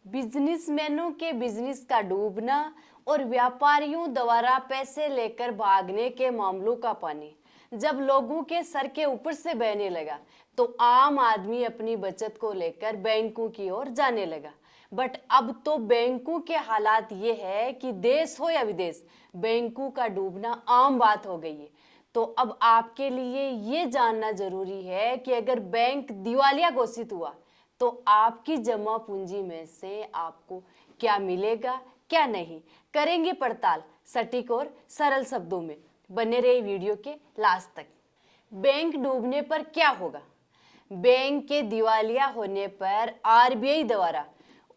बिजनेसमैनों के बिजनेस का डूबना और व्यापारियों द्वारा पैसे लेकर भागने के मामलों का पानी जब लोगों के सर के ऊपर से बहने लगा तो आम आदमी अपनी बचत को लेकर बैंकों की ओर जाने लगा। बट अब तो बैंकों के हालात ये है कि देश हो या विदेश, बैंकों का डूबना आम बात हो गई है। तो अब आपके लिए ये जानना जरूरी है कि अगर बैंक दिवालिया घोषित हुआ तो आपकी जमा पूंजी में से आपको क्या मिलेगा, क्या नहीं, करेंगे पड़ताल सटीक और सरल शब्दों में। बने रहे वीडियो के लास्ट तक। बैंक डूबने पर क्या होगा? बैंक के दिवालिया होने पर आरबीआई द्वारा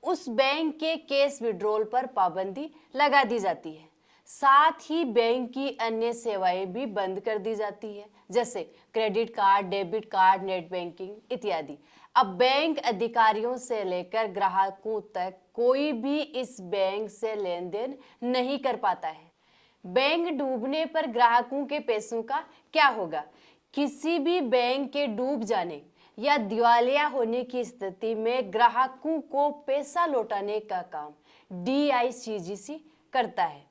उस बैंक के कैश विड्रॉल पर पाबंदी लगा दी जाती है। साथ ही बैंक की अन्य सेवाएं भी बंद कर दी जाती है, जैसे credit card, debit card, net banking इत्यादि। अब बैंक अधिकारियों से लेकर ग्राहकों तक कोई भी इस बैंक से लेन देन नहीं कर पाता है। बैंक डूबने पर ग्राहकों के पैसों का क्या होगा? किसी भी बैंक के डूब जाने या दिवालिया होने की स्थिति में ग्राहकों को पैसा लौटाने का काम डीआईसीजीसी करता है।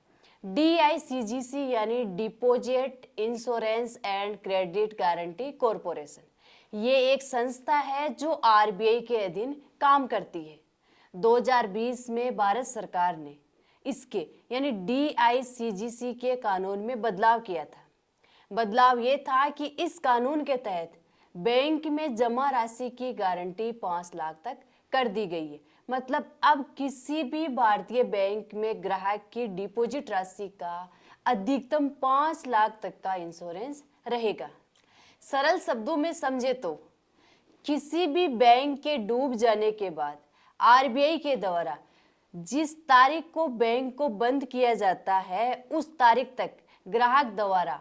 डीआईसीजीसी यानी deposit insurance and credit guarantee corporation. ये एक संस्था है जो आरबीआई के अधीन काम करती है। 2020 में भारत सरकार ने इसके यानी डीआईसीजीसी के कानून में बदलाव किया था। बदलाव ये था कि इस कानून के तहत बैंक में जमा राशि की गारंटी 5 लाख तक कर दी गई है। मतलब अब किसी भी भारतीय बैंक में ग्राहक की डिपॉजिट राशि का अधिकतम 5 लाख तक का इंश्योरेंस रहेगा। सरल शब्दों में समझे तो किसी भी बैंक के डूब जाने के बाद आरबीआई के द्वारा जिस तारीख को बैंक को बंद किया जाता है उस तारीख तक ग्राहक द्वारा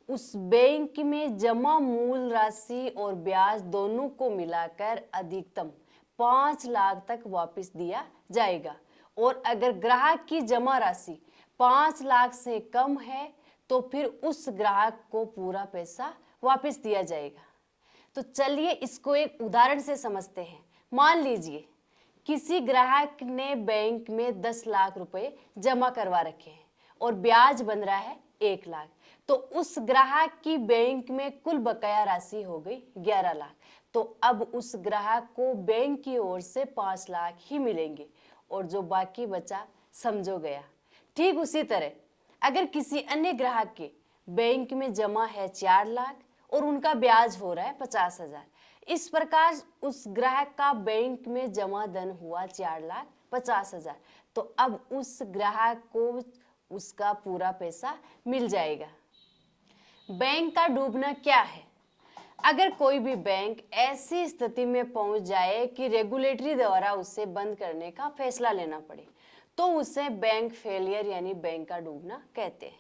उस बैंक में जमा मूल राशि और ब्याज दोनों को मिलाकर अधिकतम 5 लाख तक वापस दिया जाएगा। और अगर ग्राहक की जमा राशि 5 लाख से कम है तो फिर उस ग्राहक को पूरा पैसा वापस दिया जाएगा। तो चलिए इसको एक उदाहरण से समझते हैं। मान लीजिए किसी ग्राहक ने बैंक में 10 लाख रुपए जमा करवा रखे हैं और ब्याज बन रहा है 1 लाख, तो उस ग्राहक की बैंक में कुल बकाया राशि हो गई 11 लाख। तो अब उस ग्राहक को बैंक की ओर से 5 लाख ही मिलेंगे और जो बाकी बचा समझो गया। ठीक उसी तरह अगर किसी अन्य ग्राहक के बैंक में जमा है 4 लाख और उनका ब्याज हो रहा है 50,000, इस प्रकार उस ग्राहक का बैंक में जमा धन हुआ 4,50,000। तो अब उस ग्राहक को उसका पूरा पैसा मिल जाएगा। बैंक का डूबना क्या है? अगर कोई भी बैंक ऐसी स्थिति में पहुंच जाए कि रेगुलेटरी द्वारा उसे बंद करने का फैसला लेना पड़े तो उसे बैंक फेलियर यानी बैंक का डूबना कहते हैं।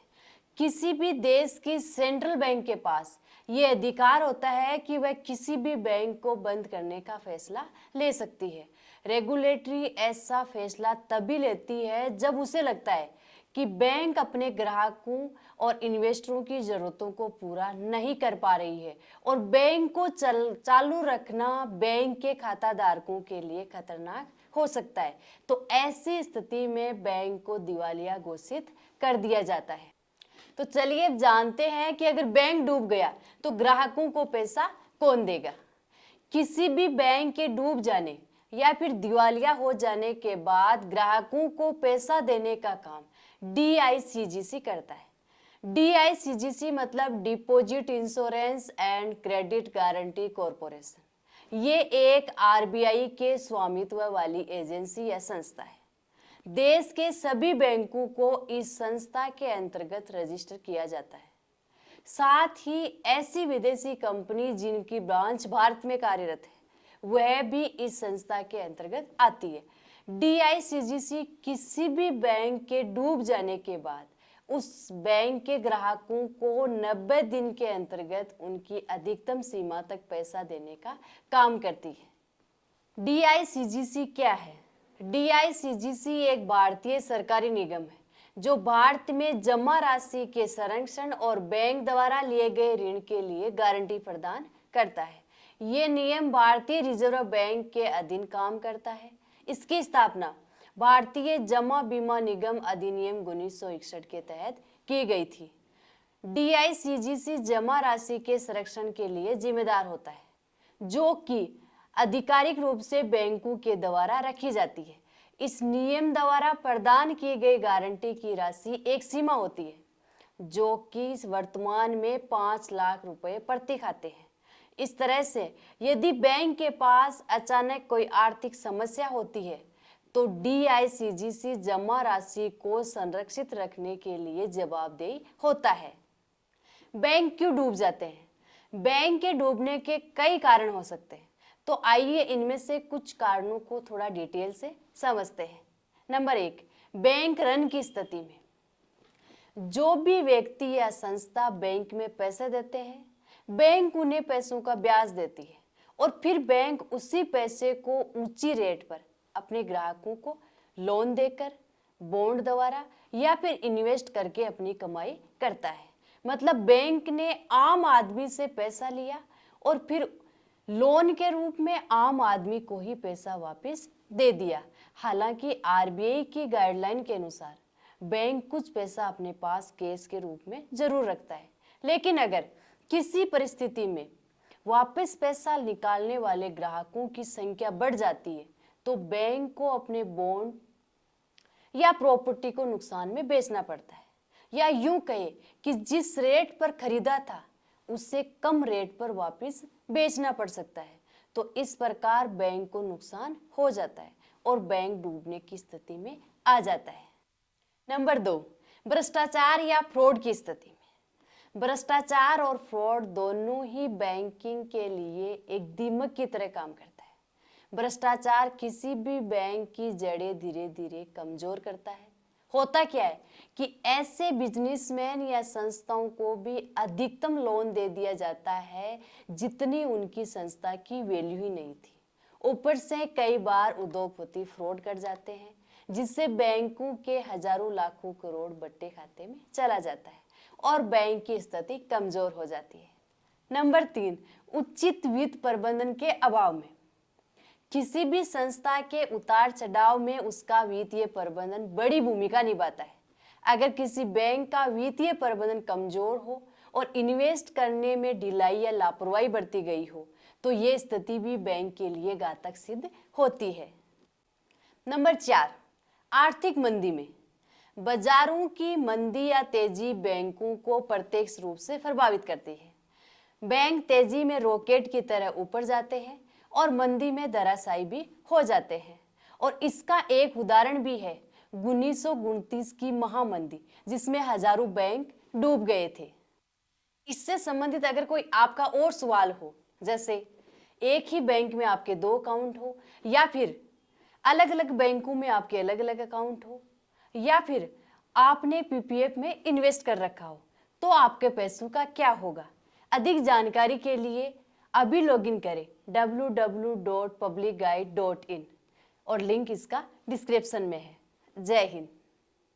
किसी भी देश की सेंट्रल बैंक के पास ये अधिकार होता है कि वह किसी भी बैंक को बंद करने का फैसला ले सकती है। रेगुलेटरी ऐसा फैसला तभी लेती है जब उसे लगता है कि बैंक अपने ग्राहकों और इन्वेस्टरों की जरूरतों को पूरा नहीं कर पा रही है और बैंक को चालू रखना बैंक के खाताधारकों के लिए खतरनाक हो सकता है। तो ऐसी स्थिति में बैंक को दिवालिया घोषित कर दिया जाता है। तो चलिए अब जानते हैं कि अगर बैंक डूब गया तो ग्राहकों को पैसा कौन देगा। किसी भी बैंक के डूब जाने या फिर दिवालिया हो जाने के बाद ग्राहकों को पैसा देने का काम डीआईसीजीसी करता है। डीआईसीजीसी मतलब deposit insurance and credit guarantee corporation. ये एक आरबीआई के स्वामित्व वाली एजेंसी या संस्था है। देश के सभी बैंकों को इस संस्था के अंतर्गत रजिस्टर किया जाता है। साथ ही ऐसी विदेशी कंपनी जिनकी ब्रांच भारत में कार्यरत है वह भी इस संस्था के अंतर्गत आती है। डीआईसीजीसी किसी भी बैंक के डूब जाने के बाद उस बैंक के ग्राहकों को 90 दिन के अंतर्गत उनकी अधिकतम सीमा तक पैसा देने का काम करती है। डीआईसीजीसी क्या है? डीआईसीजीसी एक भारतीय सरकारी निगम है जो भारत में जमा राशि के संरक्षण और बैंक द्वारा लिए गए ऋण के लिए गारंटी प्रदान करता है। ये नियम भारतीय रिजर्व बैंक के अधीन काम करता है। इसकी स्थापना भारतीय जमा बीमा निगम अधिनियम 1961 के तहत की गई थी। DICGC जमा राशि के संरक्षण के लिए जिम्मेदार होता है, जो कि आधिकारिक रूप से बैंकों के द्वारा रखी जाती है। इस नियम द्वारा प्रदान की गई गारंटी की राशि एक सीमा होती है, जो कि वर्तमान में 5 लाख रुपए प्रति खाते हैं। इस तरह से यदि बैंक के पास अचानक कोई आर्थिक समस्या होती है तो DICGC जमा राशि को संरक्षित रखने के लिए जवाबदेह होता है। बैंक क्यों डूब जाते हैं? बैंक के डूबने के कई कारण हो सकते हैं, तो आइए इनमें से कुछ कारणों को थोड़ा डिटेल से समझते हैं। नंबर 1, बैंक रन की स्थिति में जो भी व्यक्ति या संस्था बैंक में पैसे देते हैं, बैंक उन्हें पैसों का ब्याज देती है और फिर बैंक उसी पैसे को ऊंची रेट पर अपने ग्राहकों को लोन देकर, बॉन्ड द्वारा या फिर इन्वेस्ट करके अपनी कमाई करता है। मतलब बैंक ने आम आदमी से पैसा लिया और फिर लोन के रूप में आम आदमी को ही पैसा वापस दे दिया। हालांकि RBI की गाइडलाइन के अनुसार बैंक कुछ पैसा अपने पास कैश के रूप में जरूर रखता है, लेकिन अगर किसी परिस्थिति में वापस पैसा निकालने वाले ग्राहकों की संख्या बढ़ जाती है तो बैंक को अपने बॉन्ड या प्रॉपर्टी को नुकसान में बेचना पड़ता है, या यूं कहे कि जिस रेट पर खरीदा था उससे कम रेट पर वापस बेचना पड़ सकता है। तो इस प्रकार बैंक को नुकसान हो जाता है और बैंक डूबने की स्थिति में आ जाता है। नंबर 2, भ्रष्टाचार या फ्रॉड की स्थिति में। भ्रष्टाचार और फ्रॉड दोनों ही बैंकिंग के लिए एक दीमक की तरह काम करता है। भ्रष्टाचार किसी भी बैंक की जड़ें धीरे धीरे कमजोर करता है। होता क्या है कि ऐसे बिजनेसमैन या संस्थाओं को भी अधिकतम लोन दे दिया जाता है जितनी उनकी संस्था की वैल्यू ही नहीं थी। ऊपर से कई बार उद्योगपति फ्रॉड कर जाते हैं, जिससे बैंकों के हजारों लाखों करोड़ बट्टे खाते में चला जाता है और बैंक की स्थिति कमजोर हो जाती है। नंबर 3, उचित वित्त प्रबंधन के अभाव में। किसी भी संस्था के उतार चढ़ाव में उसका वित्तीय प्रबंधन बड़ी भूमिका निभाता है। अगर किसी बैंक का वित्तीय प्रबंधन कमजोर हो और इन्वेस्ट करने में ढिलाई या लापरवाही बरती गई हो तो ये स्थिति भी बैंक के लिए घातक सिद्ध होती है। नंबर 4, आर्थिक मंदी में। बाजारों की मंदी या तेजी बैंकों को प्रत्यक्ष रूप से प्रभावित करती है। बैंक तेजी में रॉकेट की तरह ऊपर जाते हैं और मंदी में धराशायी भी हो जाते हैं, और इसका एक उदाहरण भी है 1929 की महामंदी, जिसमें हजारों बैंक डूब गए थे। इससे संबंधित अगर कोई आपका और सवाल हो, जैसे एक ही बैंक में आपके 2 अकाउंट हो, या फिर अलग अलग बैंकों में आपके अलग अलग अकाउंट हो, या फिर आपने PPF में इन्वेस्ट कर रखा हो, तो आपके पैसों का क्या होगा? अधिक जानकारी के लिए अभी लॉगिन करें www.publicguide.in और लिंक इसका डिस्क्रिप्शन में है। जय हिंद।